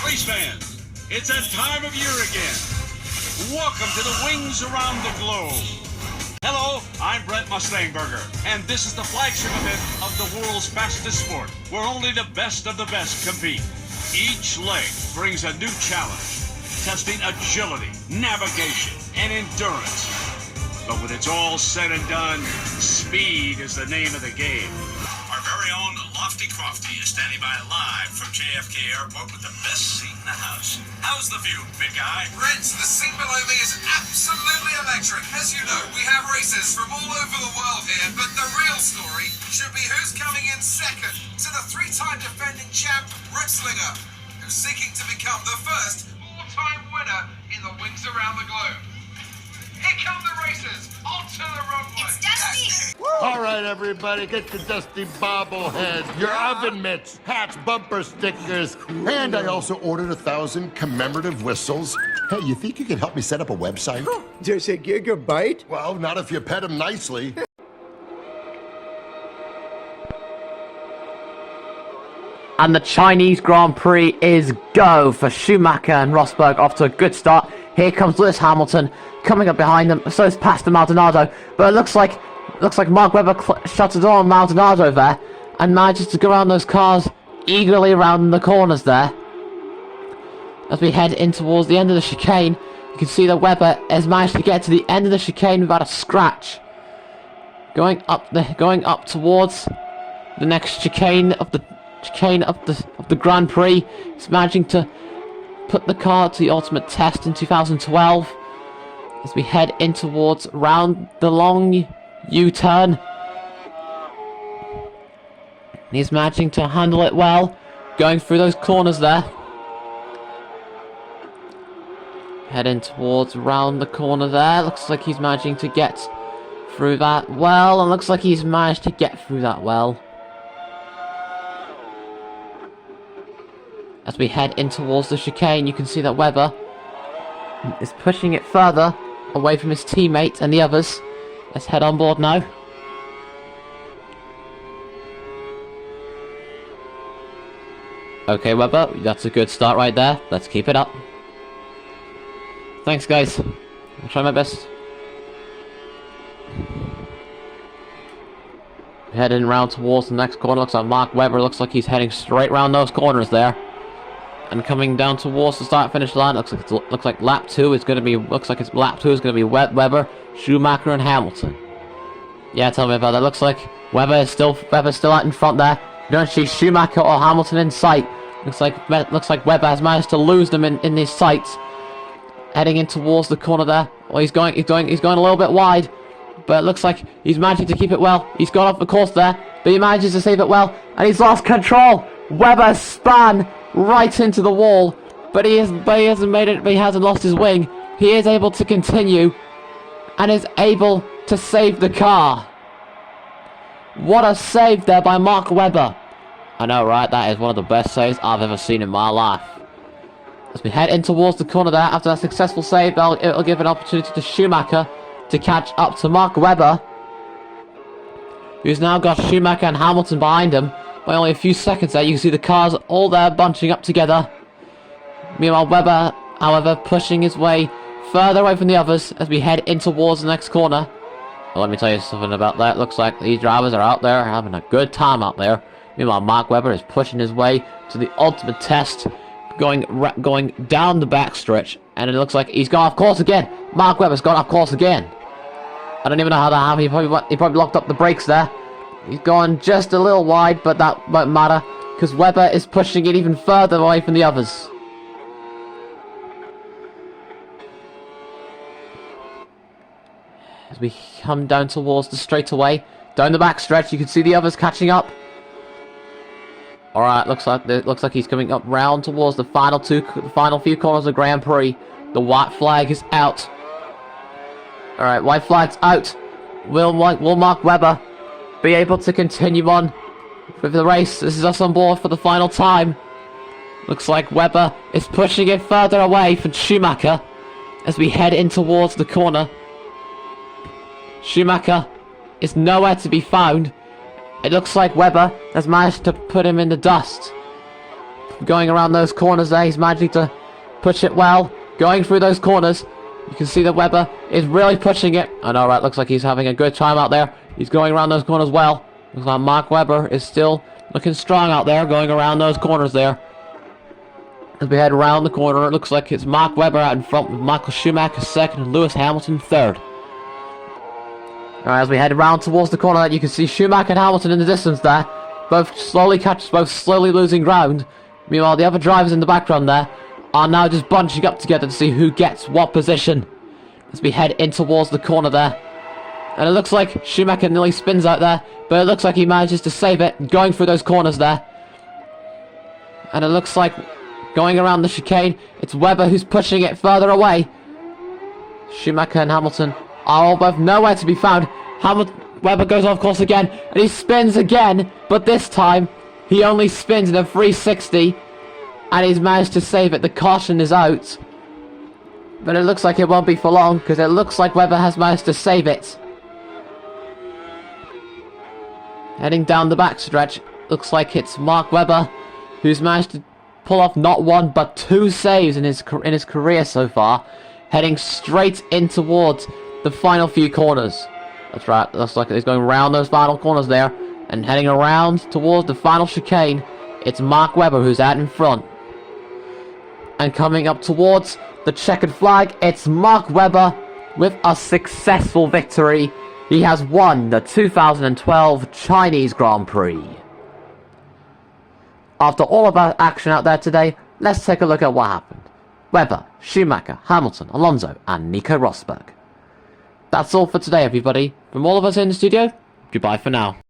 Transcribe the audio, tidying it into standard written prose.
Race fans, it's that time of year again. Welcome to the Wings Around the Globe. Hello, I'm Brent Mustangburger, and this is the flagship event of the world's fastest sport, where only the best of the best compete. Each leg brings a new challenge, testing agility, navigation, and endurance. But when it's all said and done, speed is the name of the game. Our very own Lofty Crofty is standing by live from JFK Airport with the best seat in the house. How's the view, big guy? Brent, the scene below me is absolutely electric. As you know, we have races from all over the world here, but the real story should be who's coming in second to the three-time defending champ, Ritzlinger, who's seeking to become the first all-time winner in the Wings Around the Globe. Here come the racers, onto the runway. It's Dusty! All right, everybody, get your Dusty bobblehead, your oven mitts, hats, bumper stickers, and I also ordered 1,000 commemorative whistles. Hey, you think you can help me set up a website? Does a gigabyte? Well, not if you pet him nicely. And the Chinese Grand Prix is go for Schumacher and Rosberg, off to a good start. Here comes Lewis Hamilton coming up behind them. So it's past the Maldonado, but it looks like Mark Webber shuts the door on Maldonado there and manages to go around those cars eagerly around the corners there. As we head in towards the end of the chicane, you can see that Webber has managed to get to the end of the chicane without a scratch. Going up towards the next chicane of the Grand Prix. He's managing to put the car to the ultimate test in 2012 as we head in towards round the long U-turn. He's managing to handle it well, going through those corners there. Heading towards round the corner there. Looks like he's managing to get through that well, and looks like he's managed to get through that well. As we head in towards the chicane, you can see that Webber is pushing it further away from his teammate and the others. Let's head on board now. Okay, Webber, that's a good start right there. Let's keep it up. Thanks, guys. I'll try my best. Heading round towards the next corner. Looks like Mark Webber looks like he's heading straight round those corners there. And coming down towards the start-finish line, looks like lap 2 is going to be. Looks like lap 2 is going to be Webber, Schumacher, and Hamilton. Yeah, tell me about that. Looks like Webber's still out in front there. You don't see Schumacher or Hamilton in sight. Looks like Webber has managed to lose them in his sights. Heading in towards the corner there. Well, he's going a little bit wide, but it looks like he's managing to keep it well. He's gone off the course there, but he manages to save it well, and he's lost control. Webber span right into the wall, but he hasn't made it. But he hasn't lost his wing. He is able to continue, and is able to save the car. What a save there by Mark Webber! I know, right? That is one of the best saves I've ever seen in my life. As we head in towards the corner there, after that successful save, it'll give an opportunity to Schumacher to catch up to Mark Webber, who's now got Schumacher and Hamilton behind him by only a few seconds there. You can see the cars all there bunching up together. Meanwhile, Webber, however, pushing his way further away from the others as we head in towards the next corner. Well, let me tell you something about that. It looks like these drivers are out there having a good time out there. Meanwhile, Mark Webber is pushing his way to the ultimate test, going down the backstretch, and it looks like he's gone off course again. Mark Webber's gone off course again. I don't even know how that happened. He probably locked up the brakes there. He's gone just a little wide, but that won't matter because Webber is pushing it even further away from the others. As we come down towards the straightaway, down the backstretch, you can see the others catching up. All right, looks like he's coming up round towards the final few corners of the Grand Prix. The white flag is out. All right, white flag's out. Will Mark Webber be able to continue on with the race? This is us on board for the final time. Looks like Webber is pushing it further away from Schumacher as we head in towards the corner. Schumacher is nowhere to be found. It looks like Webber has managed to put him in the dust. going around those corners there. He's managing to push it well. Going through those corners. You can see that Webber is really pushing it. And alright, looks like he's having a good time out there. He's going around those corners well. Looks like Mark Webber is still looking strong out there, going around those corners there. As we head around the corner, it looks like it's Mark Webber out in front with Michael Schumacher second and Lewis Hamilton third. Alright, as we head around towards the corner, you can see Schumacher and Hamilton in the distance there. Both slowly losing ground. Meanwhile, the other drivers in the background there are now just bunching up together to see who gets what position. As we head in towards the corner there. And it looks like Schumacher nearly spins out there, but it looks like he manages to save it, going through those corners there. And it looks like going around the chicane, it's Webber who's pushing it further away. Schumacher and Hamilton are all both nowhere to be found. Webber goes off course again, and he spins again, but this time he only spins in a 360, and he's managed to save it. The caution is out, but it looks like it won't be for long, because it looks like Webber has managed to save it. Heading down the backstretch, looks like it's Mark Webber who's managed to pull off not one but two saves in his career so far, heading straight in towards the final few corners. That's right, looks like he's going around those final corners there, and heading around towards the final chicane. It's Mark Webber who's out in front. And coming up towards the checkered flag, it's Mark Webber with a successful victory. He has won the 2012 Chinese Grand Prix. After all of that action out there today, let's take a look at what happened. Webber, Schumacher, Hamilton, Alonso, and Nico Rosberg. That's all for today, everybody. From all of us in the studio, goodbye for now.